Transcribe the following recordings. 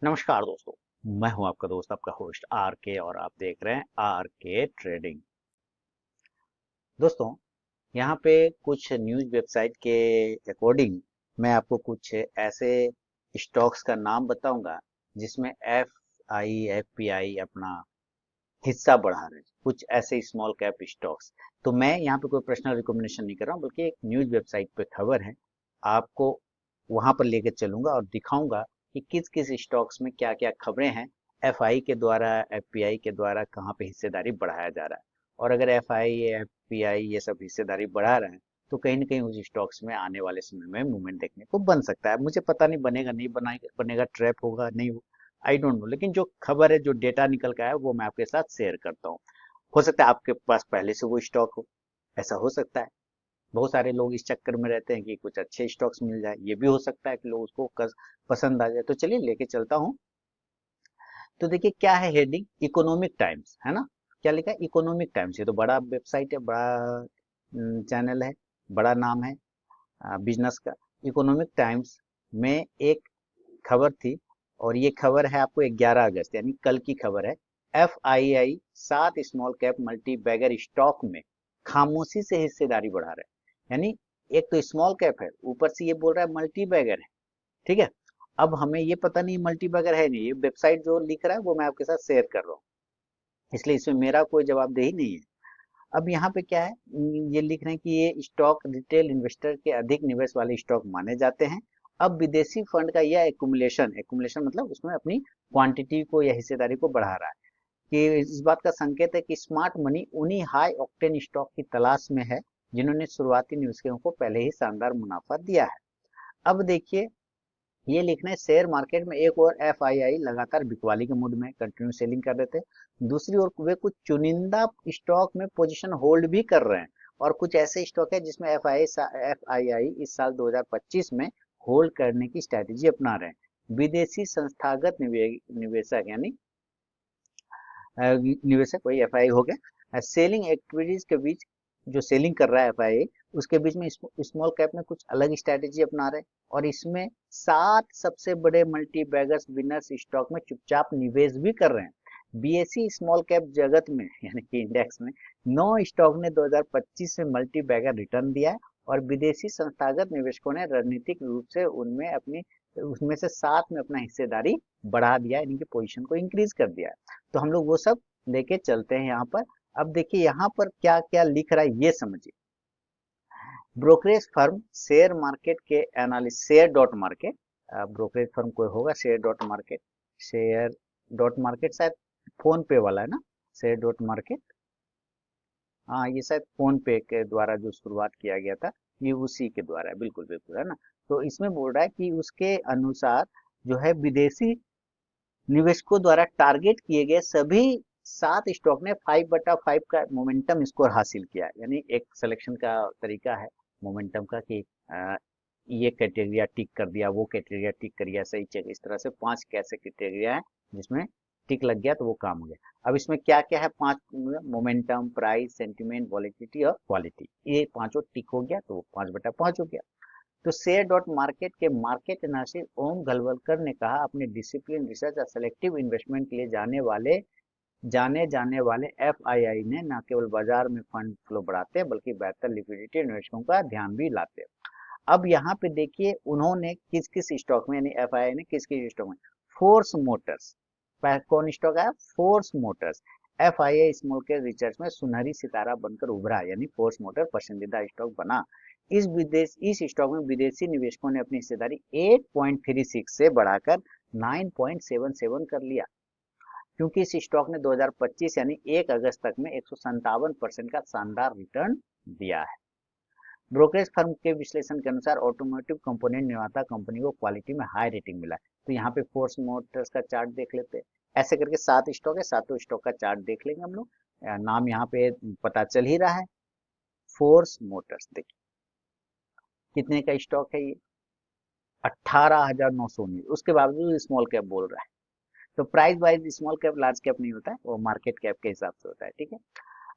नमस्कार दोस्तों। मैं हूं आपका दोस्त, आपका होस्ट आर के, और आप देख रहे हैं आर के ट्रेडिंग। दोस्तों, यहाँ पे कुछ न्यूज़ वेबसाइट के अकॉर्डिंग मैं आपको कुछ ऐसे स्टॉक्स का नाम बताऊंगा जिसमें एफ पी आई अपना हिस्सा बढ़ा रहे हैं, कुछ ऐसे स्मॉल कैप स्टॉक्स। तो मैं यहाँ पे कोई पर्सनल रिकमेंडेशन नहीं कर रहा हूँ, बल्कि एक न्यूज़ वेबसाइट पे खबर है। आपको वहां पर लेके चलूंगा और दिखाऊंगा कि किस किस स्टॉक्स में क्या क्या खबरें हैं। एफआई के द्वारा, एफपीआई के द्वारा कहाँ पे हिस्सेदारी बढ़ाया जा रहा है। और अगर एफआई, एफपीआई ये सब हिस्सेदारी बढ़ा रहे हैं तो कहीं ना कहीं उस स्टॉक्स में आने वाले समय में मूवमेंट देखने को बन सकता है। मुझे पता नहीं बनेगा नहीं बनेगा, ट्रैप होगा नहीं, आई डोंट नो, लेकिन जो खबर है, जो डेटा निकल के आया, वो मैं आपके साथ शेयर करता हूँ। हो सकता है आपके पास पहले से वो स्टॉक हो, ऐसा हो सकता है। बहुत सारे लोग इस चक्कर में रहते हैं कि कुछ अच्छे स्टॉक्स मिल जाए, ये भी हो सकता है कि लोग उसको पसंद आ जाए। तो चलिए लेके चलता हूँ। तो देखिए क्या है हेडिंग, इकोनॉमिक टाइम्स है ना। क्या लिखा है, इकोनॉमिक टाइम्स। ये तो बड़ा वेबसाइट है, बड़ा चैनल है, बड़ा नाम है बिजनेस का। इकोनॉमिक टाइम्स में एक खबर थी, और ये खबर है आपको 11 अगस्त, यानी कल की खबर है। F I I 7 small cap multibagger stock में खामोशी से हिस्सेदारी बढ़ा रहे हैं। यानी एक तो स्मॉल कैप है, ऊपर से ये बोल रहा है मल्टी बैगर है। ठीक है। अब हमें ये पता नहीं मल्टी बैगर है नहीं, ये वेबसाइट जो लिख रहा है वो मैं आपके साथ शेयर कर रहा हूँ, इसलिए इसमें मेरा कोई जवाबदेही नहीं है। अब यहाँ पे क्या है, ये लिख रहे हैं कि ये स्टॉक रिटेल इन्वेस्टर के अधिक निवेश वाले स्टॉक माने जाते हैं। अब विदेशी फंड का यह एकुमुलेशन, एकुमुलेशन मतलब उसमें अपनी क्वांटिटी को या हिस्सेदारी को बढ़ा रहा है, कि इस बात का संकेत है कि स्मार्ट मनी उन्हीं हाई ऑक्टेन स्टॉक की तलाश में है जिन्होंने शुरुआती निवेशकों को पहले ही शानदार मुनाफा दिया है। अब देखिए, ये लिखना है शेयर मार्केट में एक और एफआईआई लगातार बिकवाली के मूड में कंटिन्यू सेलिंग कर रहे थे। दूसरी ओर वे कुछ चुनिंदा स्टॉक में पोजीशन होल्ड भी कर रहे हैं, और कुछ ऐसे स्टॉक है जिसमें एफआईआई इस साल 2025 में होल्ड करने की स्ट्रेटेजी अपना रहे हैं। विदेशी संस्थागत निवेशक यानी निवेशक, वही एफआई हो गया, सेलिंग एक्टिविटीज के बीच, जो सेलिंग कर रहा है एफआई उसके बीच में स्मॉल कैप में कुछ अलग स्ट्रेटेजी अपना रहे हैं। और इसमें 7 सबसे बड़े मल्टी बैगर्स विनर्स स्टॉक में चुपचाप निवेश भी कर रहे हैं। बीएसई स्मॉल कैप जगत में यानी कि इंडेक्स में 9 स्टॉक ने 2025 में मल्टी बैगर रिटर्न दिया है, और विदेशी संस्थागत निवेशकों ने रणनीतिक रूप से उसमें से 7 में अपना हिस्सेदारी बढ़ा दिया, यानी कि पोजीशन को इंक्रीज कर दिया है। तो हम लोग वो सब लेके चलते हैं यहाँ पर। अब देखिए यहाँ पर क्या क्या लिख रहा है ये समझिए। ब्रोकरेज फर्म शेयर मार्केट के analyst, share dot market, brokerage firm कोई होगा, share dot market, share dot market शायद फोन पे वाला है ना, शेयर डॉट मार्केट। हाँ, ये शायद फोन पे के द्वारा जो शुरुआत किया गया था, ये उसी के द्वारा है, बिल्कुल बिल्कुल, है ना। तो इसमें बोल रहा है कि उसके अनुसार जो है विदेशी निवेशकों द्वारा टारगेट किए गए सभी 7 स्टॉक ने 5/5 का मोमेंटम स्कोर हासिल किया है। यानी एक सिलेक्शन का तरीका है मोमेंटम का, कि ये क्राइटेरिया टिक कर दिया, वो क्राइटेरिया टिक कर दिया, सही चेक, इस तरह से 5 कैसे क्राइटेरिया है जिसमें टिक लग गया तो वो काम हो गया। अब इसमें क्या क्या है, 5: मोमेंटम, प्राइस, सेंटिमेंट, वॉलेटिलिटी और क्वालिटी। ये पांचों टिक हो गया तो वो 5/5 हो गया। तो शेयर डॉट मार्केट के मार्केट एनालिस्ट ओम गलवलकर ने कहा, अपने डिसिप्लिन रिसर्च और सेलेक्टिव इन्वेस्टमेंट के लिए जाने जाने वाले एफआईआई ने न केवल बाजार में फंड फ्लो बढ़ाते हैं बल्कि बेहतर लिक्विडिटी इन्वेस्टरों का ध्यान भी लाते हैं। अब यहाँ पे देखिए उन्होंने किस किस स्टॉक में, यानी एफआईआई ने किस किस स्टॉक में, फोर्स मोटर्स, कौन स्टॉक है, Force Motors, FII small cap research में सुनहरी सितारा बनकर उभरा, यानी फोर्स मोटर पसंदीदा स्टॉक बना। इस स्टॉक में विदेशी निवेशकों ने अपनी हिस्सेदारी 8.36 से बढ़ाकर 9.77 कर लिया, क्योंकि इस स्टॉक ने 2025 यानी 1 अगस्त तक में 157% का शानदार रिटर्न दिया है। ब्रोकरेज फर्म के विश्लेषण के अनुसार ऑटोमोटिव कंपोनेंट निर्माता कंपनी को क्वालिटी में हाई रेटिंग मिला है। तो यहाँ पे फोर्स मोटर्स का चार्ट देख लेते हैं। ऐसे करके 7 स्टॉक है, 7 स्टॉक का चार्ट देख लेंगे हम लोग। नाम यहाँ पे पता चल ही रहा है, फोर्स मोटर्स। देखिए कितने का स्टॉक है ये, 18,919, उसके बावजूद स्मॉल कैप बोल रहा है। तो price wise small cap large cap नहीं होता है, वो मार्केट कैप के हिसाब से होता है। ठीक है।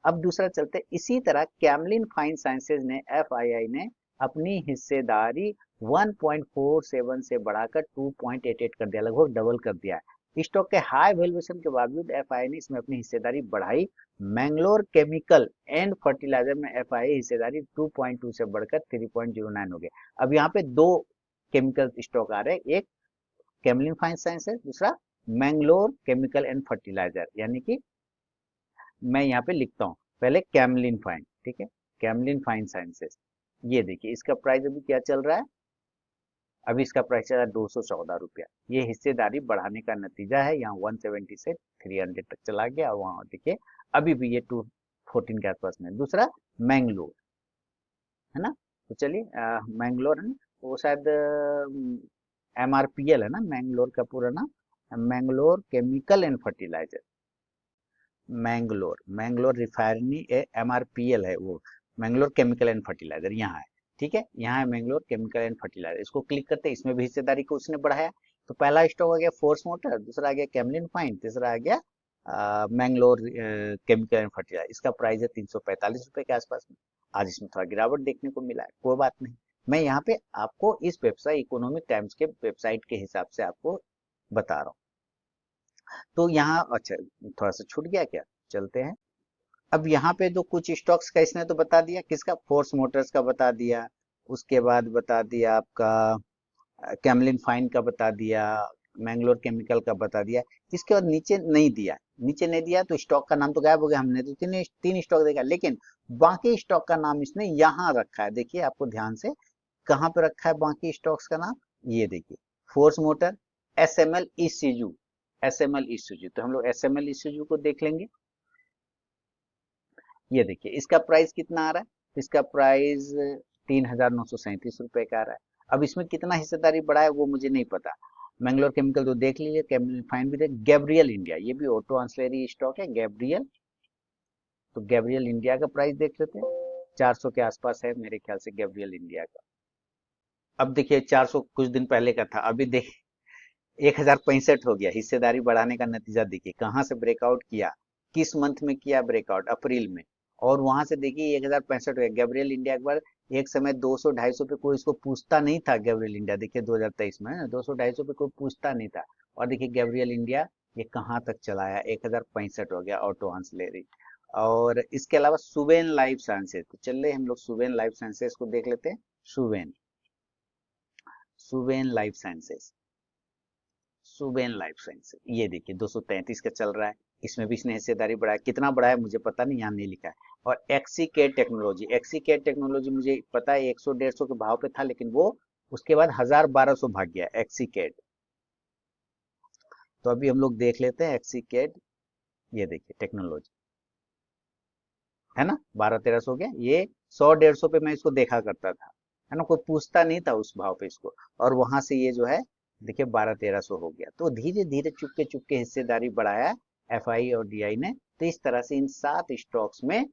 अब दूसरा चलते हैं, इसी तरह कैमलिन फाइन साइंसेज ने, एफआईआई ने अपनी हिस्सेदारी 1.47 से बढ़ाकर 2.88 कर दिया, लगभग डबल कर दिया है। स्टॉक के हाई वैल्यूएशन के बावजूद एफआई ने इसमें अपनी हिस्सेदारी बढ़ाई। मैंगलोर केमिकल एंड फर्टिलाइजर में एफआई हिस्सेदारी 2.2 से बढ़कर 3.09 हो गया। अब यहाँ पे दो केमिकल स्टॉक आ रहे हैं, एक कैमलिन फाइन साइंसेस, दूसरा मैंगलोर केमिकल एंड फर्टिलाइजर, यानी कि मैं यहाँ पे लिखता हूँ पहले कैमलिन फाइन, ठीक है, कैमलिन फाइन साइंसेस। ये देखिए इसका प्राइस अभी क्या चल रहा है, अभी इसका प्राइस चल रहा है 214 रुपया। ये हिस्सेदारी बढ़ाने का नतीजा है, यहाँ 170 से 300 तक चला गया, और वहाँ देखिए अभी भी ये 214 के आसपास में। दूसरा मैंगलोर है ना, तो चलिए मैंगलोर है ना, वो शायद MRPL है ना, मैंगलोर का पूरा नाम Mangalore chemical and fertiliser. Mangalore Mangalore refinery MRPL है वो, मैंगलोर केमिकल एंड फर्टिलाइजर यहाँ है, ठीक है, यहाँ है मैंगलोर केमिकल एंड फर्टिलाइजर। इसको क्लिक करते हैं, इसमें भी हिस्सेदारी को उसने बढ़ाया। तो पहला स्टॉक आ गया फोर्स मोटर, दूसरा आ गया कैमलिन फाइन, तीसरा आ गया मैंगलोर केमिकल एंड फर्टिलाइजर। इसका प्राइस है 345 रुपए के आसपास में। आज इसमें थोड़ा गिरावट देखने को मिला है, कोई बात नहीं। मैं यहाँ पे आपको इस वेबसाइट इकोनॉमिक टाइम्स के वेबसाइट के हिसाब से आपको बता रहा हूँ। तो यहाँ अच्छा थोड़ा सा छूट गया क्या, चलते हैं। अब यहाँ पे जो कुछ स्टॉक्स का इसने तो बता दिया, किसका, फोर्स मोटर्स का बता दिया, उसके बाद बता दिया आपका कैमलिन फाइन का बता दिया, मैंगलोर केमिकल का बता दिया। इसके बाद नीचे नहीं दिया, नीचे नहीं दिया तो स्टॉक का नाम तो गायब हो गया। हमने तो तीन तीन स्टॉक देखा, लेकिन बाकी स्टॉक का नाम इसने यहाँ रखा है। देखिए आपको ध्यान से, कहाँ पे रखा है बाकी स्टॉक्स का नाम, ये देखिए force motor, SML ECU, SML ECU. तो हम लोग SML ईसीयू को देख लेंगे। ये देखिए इसका प्राइस कितना आ रहा है, इसका प्राइस 3,937 रुपए का आ रहा है। अब इसमें कितना हिस्सेदारी बढ़ा है वो मुझे नहीं पता। मैंगलोर केमिकल तो देख लीजिए, कैमलिन फाइन भी देख, गैब्रियल इंडिया ये भी ऑटो आंसलरी स्टॉक है, गैब्रियल। तो गैब्रियल इंडिया का प्राइस देख लेते हैं, 400 के आसपास है मेरे ख्याल से गैब्रियल इंडिया का। अब देखिए 400 कुछ दिन पहले का था, अभी देख 1065 हो गया। हिस्सेदारी बढ़ाने का नतीजा देखिए, कहाँ से ब्रेकआउट किया, किस मंथ में किया ब्रेकआउट, अप्रैल में, और वहां से देखिए 1065 हो गया। गैब्रियल इंडिया एक बार एक समय 200-250 पे कोई इसको पूछता नहीं था। गैब्रियल इंडिया देखिए 2023 में 200-250 पे कोई पूछता नहीं था, और देखिए गैब्रियल इंडिया ये कहाँ तक चला आया, 1065 हो गया ऑटो आंसलेरी। और इसके अलावा सुवेन लाइफ साइंसेज, तो चलिए हम लोग सुवेन लाइफ साइंसेज को देख लेते हैं। Suven Suven life sciences, Suven life science, ये देखिए 233 का चल रहा है। इसमें भी इसने हिस्सेदारी बढ़ाया, कितना बढ़ाया मुझे पता नहीं, यहाँ नहीं लिखा है। और एक्सीकेट टेक्नोलॉजी, एक्सीकेट टेक्नोलॉजी मुझे पता है 100-150 के भाव पे था, लेकिन वो उसके बाद 1000-1200 भाग गया एक्सीकेट। तो अभी हम लोग देख लेते हैं एक्सीकेट, ये देखिए टेक्नोलॉजी है ना, 1200-1300 हो गया। ये 100-150 पे मैं इसको देखा करता था, है ना, कोई पूछता नहीं था उस भाव पे इसको, और वहां से ये जो है देखिए 1200-1300 हो गया। तो धीरे धीरे चुपके चुपके हिस्सेदारी बढ़ाया एफआई और डीआई ने। तो इस तरह से इन 7 स्टॉक्स में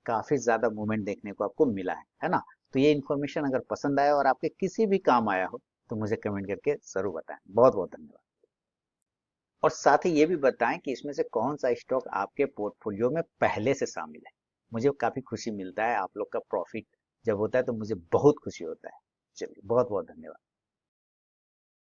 काफी ज्यादा मूवमेंट देखने को आपको मिला है ना। तो ये इन्फॉर्मेशन अगर पसंद आया और आपके किसी भी काम आया हो तो मुझे कमेंट करके जरूर बताएं। बहुत बहुत धन्यवाद। और साथ ही ये भी बताएं कि इसमें से कौन सा स्टॉक आपके पोर्टफोलियो में पहले से शामिल है। मुझे काफी खुशी मिलता है, आप लोग का प्रॉफिट जब होता है तो मुझे बहुत खुशी होता है। चलिए बहुत बहुत धन्यवाद।